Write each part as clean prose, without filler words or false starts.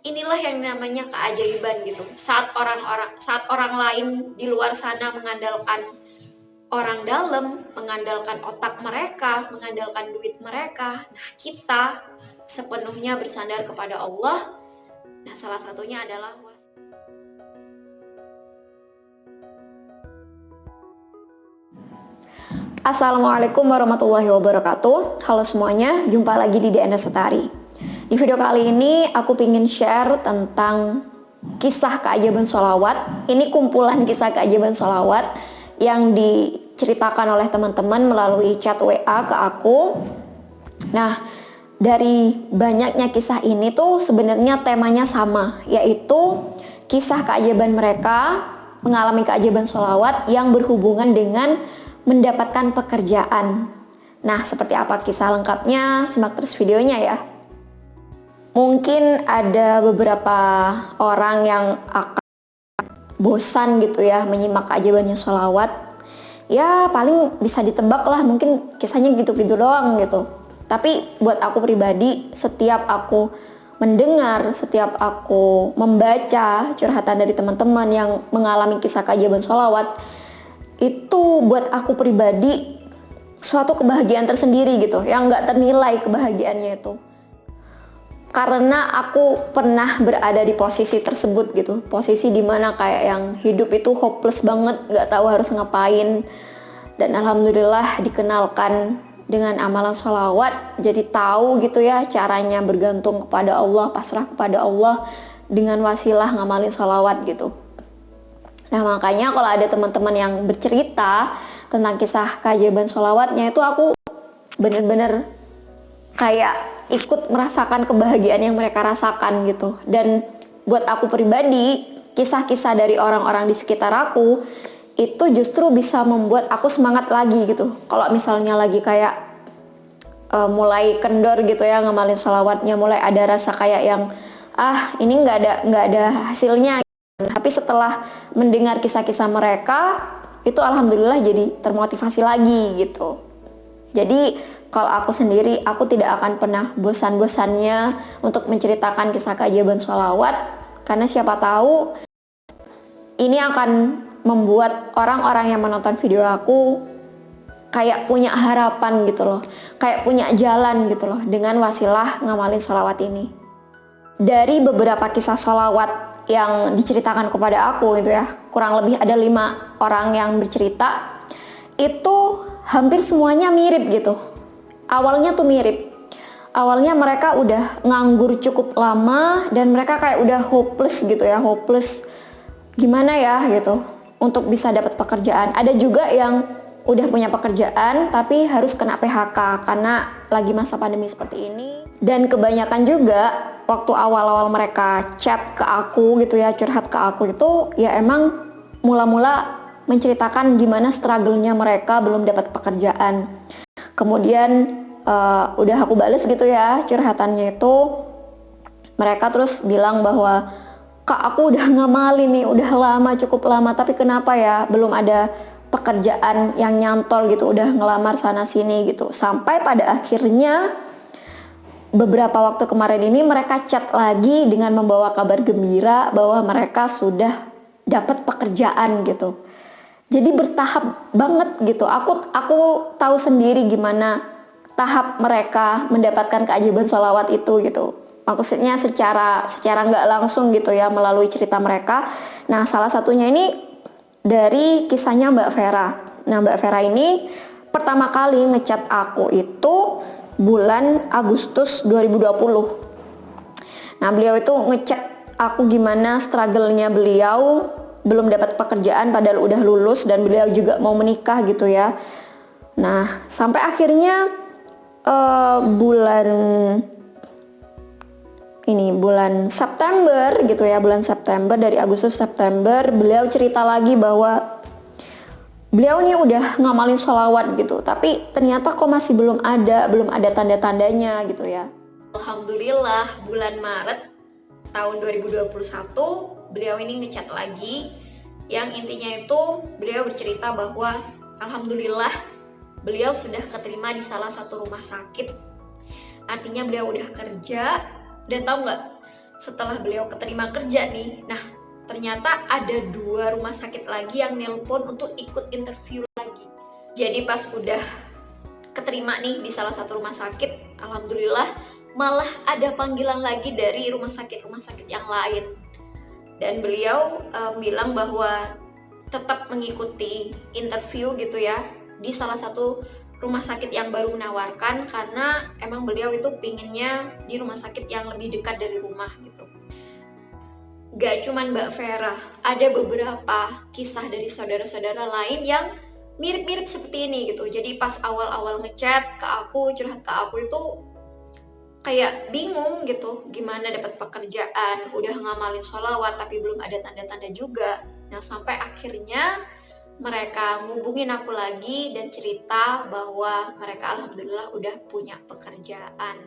inilah yang namanya keajaiban gitu. Saat orang lain di luar sana mengandalkan orang dalam, mengandalkan otak mereka, mengandalkan duit mereka, nah kita sepenuhnya bersandar kepada Allah. Nah, salah satunya adalah Assalamualaikum warahmatullahi wabarakatuh. Halo semuanya, jumpa lagi di DNS Utari. Di video kali ini aku ingin share tentang kisah keajaiban sholawat. Ini kumpulan kisah keajaiban sholawat yang diceritakan oleh teman-teman melalui chat WA ke aku. Nah, dari banyaknya kisah ini tuh sebenarnya temanya sama, yaitu kisah keajaiban mereka mengalami keajaiban sholawat yang berhubungan dengan mendapatkan pekerjaan. Nah, seperti apa kisah lengkapnya? Simak terus videonya ya. Mungkin ada beberapa orang yang akan bosan gitu ya menyimak keajaibannya sholawat. Ya paling bisa ditebak lah, mungkin kisahnya gitu-gitu doang gitu. Tapi buat aku pribadi, setiap aku mendengar, setiap aku membaca curhatan dari teman-teman yang mengalami kisah keajaiban sholawat, itu buat aku pribadi suatu kebahagiaan tersendiri gitu, yang nggak ternilai kebahagiaannya itu. Karena aku pernah berada di posisi tersebut gitu, posisi dimana kayak yang hidup itu hopeless banget, nggak tahu harus ngapain. Dan alhamdulillah dikenalkan dengan amalan sholawat, jadi tahu gitu ya caranya bergantung kepada Allah, pasrah kepada Allah dengan wasilah ngamalin sholawat gitu. Nah, makanya kalau ada teman-teman yang bercerita tentang kisah keajaiban sholawatnya, itu aku bener-bener kayak ikut merasakan kebahagiaan yang mereka rasakan gitu. Dan buat aku pribadi, kisah-kisah dari orang-orang di sekitar aku itu justru bisa membuat aku semangat lagi gitu. Kalau misalnya lagi kayak mulai kendor gitu ya ngamalin sholawatnya, mulai ada rasa kayak yang ini nggak ada hasilnya. Tapi setelah mendengar kisah-kisah mereka, itu alhamdulillah jadi termotivasi lagi gitu. Jadi kalau aku sendiri, aku tidak akan pernah bosan-bosannya untuk menceritakan kisah keajaiban sholawat, karena siapa tahu ini akan membuat orang-orang yang menonton video aku kayak punya harapan gitu loh, kayak punya jalan gitu loh dengan wasilah ngamalin sholawat ini. Dari beberapa kisah sholawat yang diceritakan kepada aku gitu ya, kurang lebih ada 5 orang yang bercerita, itu hampir semuanya mirip gitu. Awalnya tuh mirip. Awalnya mereka udah nganggur cukup lama dan mereka kayak udah hopeless gitu ya, hopeless gimana ya gitu untuk bisa dapat pekerjaan. Ada juga yang udah punya pekerjaan tapi harus kena PHK karena lagi masa pandemi seperti ini. Dan kebanyakan juga waktu awal-awal mereka chat ke aku gitu ya, curhat ke aku itu ya emang mula-mula menceritakan gimana struggle-nya mereka belum dapat pekerjaan. Kemudian udah aku bales gitu ya curhatannya itu, mereka terus bilang bahwa Kak, aku udah ngamalin nih, udah lama, cukup lama, tapi kenapa ya belum ada pekerjaan yang nyantol gitu, udah ngelamar sana sini gitu. Sampai pada akhirnya beberapa waktu kemarin ini mereka chat lagi dengan membawa kabar gembira bahwa mereka sudah dapat pekerjaan gitu. Jadi bertahap banget gitu. Aku tahu sendiri gimana tahap mereka mendapatkan keajaiban sholawat itu gitu. Maksudnya secara nggak langsung gitu ya, melalui cerita mereka. Nah, salah satunya ini dari kisahnya Mbak Vera. Nah, Mbak Vera ini pertama kali ngechat aku itu bulan Agustus 2020. Nah, beliau itu ngechat aku gimana struggle-nya beliau belum dapat pekerjaan padahal udah lulus dan beliau juga mau menikah gitu ya. Nah, sampai akhirnya bulan September gitu ya, bulan September, dari Agustus September beliau cerita lagi bahwa beliau nih udah ngamalin sholawat gitu, tapi ternyata kok masih belum ada tanda-tandanya gitu ya. Alhamdulillah bulan Maret tahun 2021 beliau ini ngechat lagi, yang intinya itu beliau bercerita bahwa alhamdulillah beliau sudah keterima di salah satu rumah sakit. Artinya beliau udah kerja, dan tahu nggak, setelah beliau keterima kerja nih, nah ternyata ada 2 rumah sakit lagi yang nelpon untuk ikut interview lagi. Jadi pas udah keterima nih di salah satu rumah sakit, alhamdulillah malah ada panggilan lagi dari rumah sakit yang lain. Dan beliau bilang bahwa tetap mengikuti interview gitu ya di salah satu rumah sakit yang baru menawarkan, karena emang beliau itu pinginnya di rumah sakit yang lebih dekat dari rumah gitu. Gak cuman Mbak Vera, ada beberapa kisah dari saudara-saudara lain yang mirip-mirip seperti ini gitu. Jadi pas awal-awal ngechat ke aku, curhat ke aku itu kayak bingung gitu gimana dapat pekerjaan, udah ngamalin sholawat tapi belum ada tanda-tanda juga. Nah sampai akhirnya mereka ngubungin aku lagi dan cerita bahwa mereka alhamdulillah udah punya pekerjaan.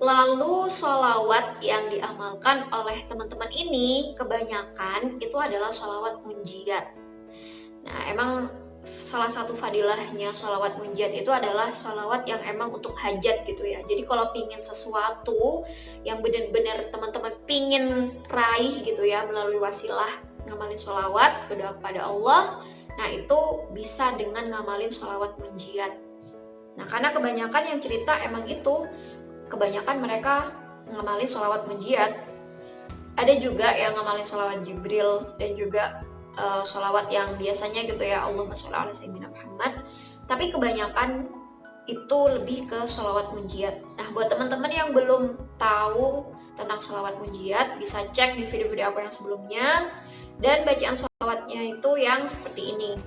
Lalu sholawat yang diamalkan oleh teman-teman ini kebanyakan itu adalah sholawat munjiat. Nah emang salah satu fadilahnya sholawat munjiat itu adalah sholawat yang emang untuk hajat gitu ya. Jadi kalau pingin sesuatu yang benar-benar teman-teman pingin raih gitu ya melalui wasilah ngamalin sholawat, berdoa kepada Allah, nah itu bisa dengan ngamalin sholawat munjiat. Nah karena kebanyakan yang cerita emang itu, kebanyakan mereka ngamalin sholawat munjiat. Ada juga yang ngamalin sholawat Jibril dan juga sholawat yang biasanya gitu ya, Allahumma sholli ala sayyidina Muhammad. Tapi kebanyakan itu lebih ke sholawat munjiat. Nah buat teman-teman yang belum tahu tentang sholawat munjiat, bisa cek di video-video aku yang sebelumnya. Dan bacaan sholawatnya itu yang seperti ini.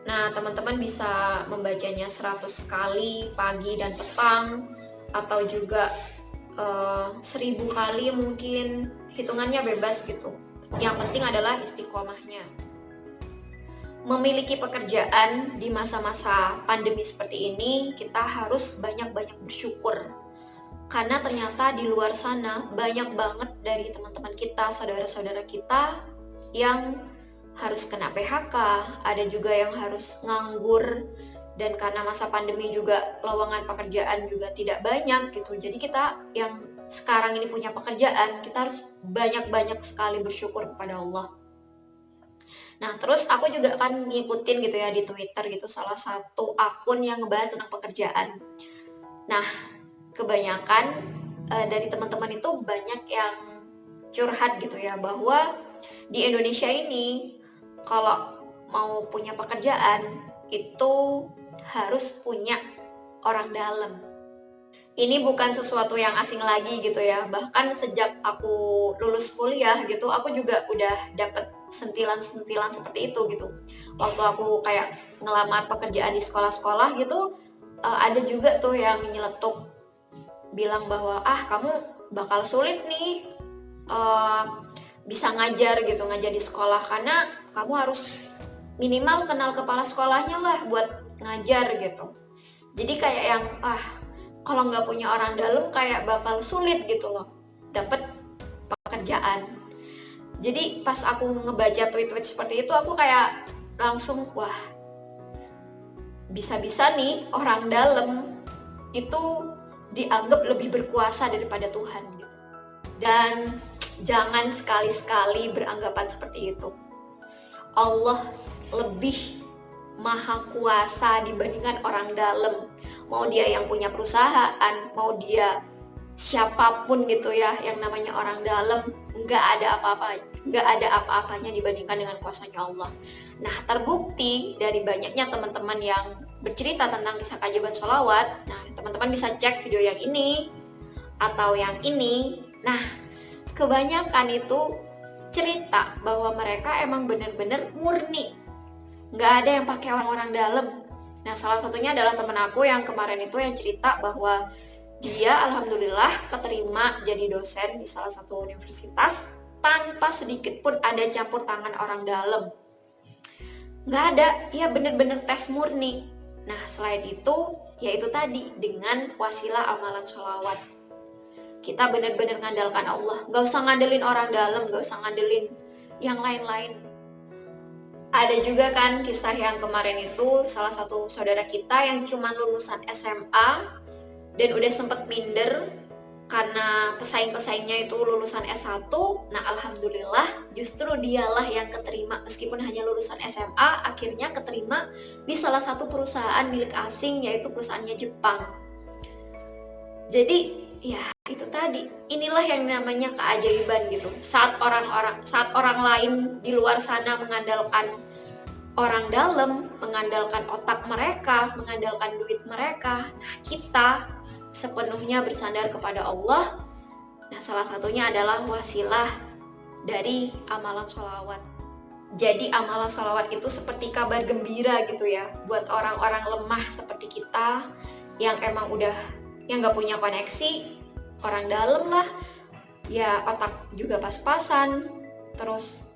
Nah teman-teman bisa membacanya 100 kali pagi dan petang, atau juga 1000 kali mungkin, hitungannya bebas gitu. Yang penting adalah istiqomahnya. Memiliki pekerjaan di masa-masa pandemi seperti ini, kita harus banyak-banyak bersyukur. Karena ternyata di luar sana banyak banget dari teman-teman kita, saudara-saudara kita yang harus kena PHK, ada juga yang harus nganggur, dan karena masa pandemi juga lowongan pekerjaan juga tidak banyak gitu. Jadi kita yang sekarang ini punya pekerjaan, kita harus banyak-banyak sekali bersyukur kepada Allah. Nah terus aku juga akan ngikutin gitu ya di Twitter gitu, salah satu akun yang ngebahas tentang pekerjaan. Nah kebanyakan dari teman-teman itu banyak yang curhat gitu ya, bahwa di Indonesia ini kalau mau punya pekerjaan itu harus punya orang dalam. Ini bukan sesuatu yang asing lagi gitu ya, bahkan sejak aku lulus kuliah gitu, aku juga udah dapet sentilan-sentilan seperti itu gitu. Waktu aku kayak ngelamar pekerjaan di sekolah-sekolah gitu, ada juga tuh yang nyeletuk bilang bahwa kamu bakal sulit nih bisa ngajar gitu, ngajar di sekolah, karena kamu harus minimal kenal kepala sekolahnya lah buat ngajar gitu. Jadi kayak yang kalau nggak punya orang dalam kayak bakal sulit gitu loh dapet pekerjaan. Jadi pas aku ngebaca tweet-tweet seperti itu, aku kayak langsung wah, bisa-bisa nih orang dalam itu dianggap lebih berkuasa daripada Tuhan gitu. Dan jangan sekali-sekali beranggapan seperti itu. Allah lebih maha kuasa dibandingkan orang dalam. Mau dia yang punya perusahaan, mau dia siapapun gitu ya, yang namanya orang dalam, nggak ada apa-apanya dibandingkan dengan kuasanya Allah. Nah terbukti dari banyaknya teman-teman yang bercerita tentang kisah keajaiban sholawat. Nah teman-teman bisa cek video yang ini atau yang ini. Nah kebanyakan itu cerita bahwa mereka emang bener-bener murni, nggak ada yang pakai orang-orang dalam. Nah salah satunya adalah temen aku yang kemarin itu yang cerita bahwa dia alhamdulillah keterima jadi dosen di salah satu universitas tanpa sedikit pun ada campur tangan orang dalam. Nggak ada, ya bener-bener tes murni. Nah selain itu, yaitu tadi dengan wasilah amalan sholawat. Kita bener-bener ngandalkan Allah, nggak usah ngandelin orang dalam, nggak usah ngandelin yang lain-lain. Ada juga kan kisah yang kemarin itu salah satu saudara kita yang cuma lulusan SMA dan udah sempet minder karena pesaing-pesaingnya itu lulusan S1. Nah, alhamdulillah justru dialah yang keterima meskipun hanya lulusan SMA, akhirnya keterima di salah satu perusahaan milik asing, yaitu perusahaannya Jepang. Jadi ya itu tadi, inilah yang namanya keajaiban gitu. Saat orang lain di luar sana mengandalkan orang dalam, mengandalkan otak mereka, mengandalkan duit mereka, nah kita sepenuhnya bersandar kepada Allah. Nah, salah satunya adalah wasilah dari amalan sholawat. Jadi amalan sholawat itu seperti kabar gembira gitu ya, buat orang-orang lemah seperti kita yang emang yang gak punya koneksi, orang dalam lah, ya otak juga pas-pasan, terus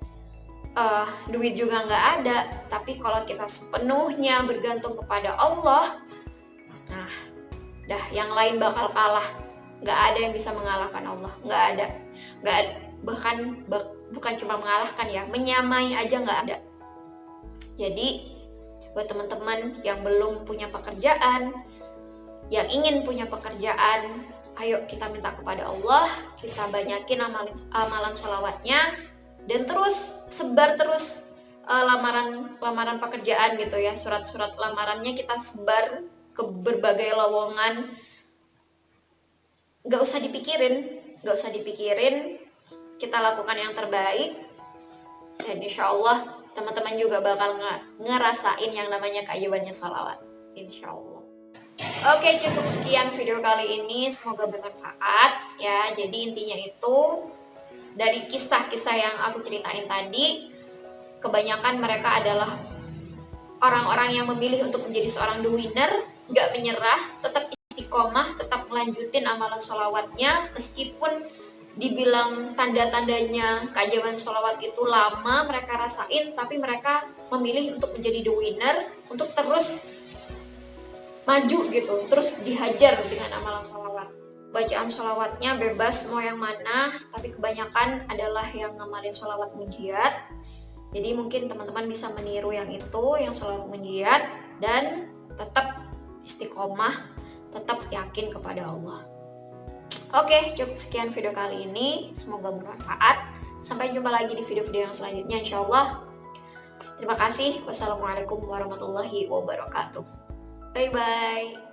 duit juga nggak ada. Tapi kalau kita sepenuhnya bergantung kepada Allah, nah dah yang lain bakal kalah. Nggak ada yang bisa mengalahkan Allah, nggak ada. Bukan cuma mengalahkan ya, menyamai aja nggak ada. Jadi buat teman-teman yang belum punya pekerjaan, yang ingin punya pekerjaan, ayo kita minta kepada Allah, kita banyakin amalan sholawatnya, dan terus sebar terus lamaran pekerjaan gitu ya, surat-surat lamarannya kita sebar ke berbagai lowongan. Gak usah dipikirin, kita lakukan yang terbaik, dan insya Allah teman-teman juga bakal ngerasain yang namanya keajaibannya sholawat, insya Allah. Oke, cukup sekian video kali ini, semoga bermanfaat ya. Jadi intinya itu, dari kisah-kisah yang aku ceritain tadi, kebanyakan mereka adalah orang-orang yang memilih untuk menjadi seorang the winner, gak menyerah, tetap istiqomah, tetap melanjutin amalan sholawatnya. Meskipun dibilang tanda-tandanya keajaiban sholawat itu lama mereka rasain, tapi mereka memilih untuk menjadi the winner, untuk terus maju gitu, terus dihajar dengan amalan sholawat. Bacaan sholawatnya bebas mau yang mana, tapi kebanyakan adalah yang ngamalin sholawat munjiat. Jadi mungkin teman-teman bisa meniru yang itu, yang sholawat munjiat, dan tetap istiqomah, tetap yakin kepada Allah. Oke, cukup sekian video kali ini, semoga bermanfaat. Sampai jumpa lagi di video-video yang selanjutnya, insya Allah. Terima kasih. Wassalamualaikum warahmatullahi wabarakatuh. Bye bye.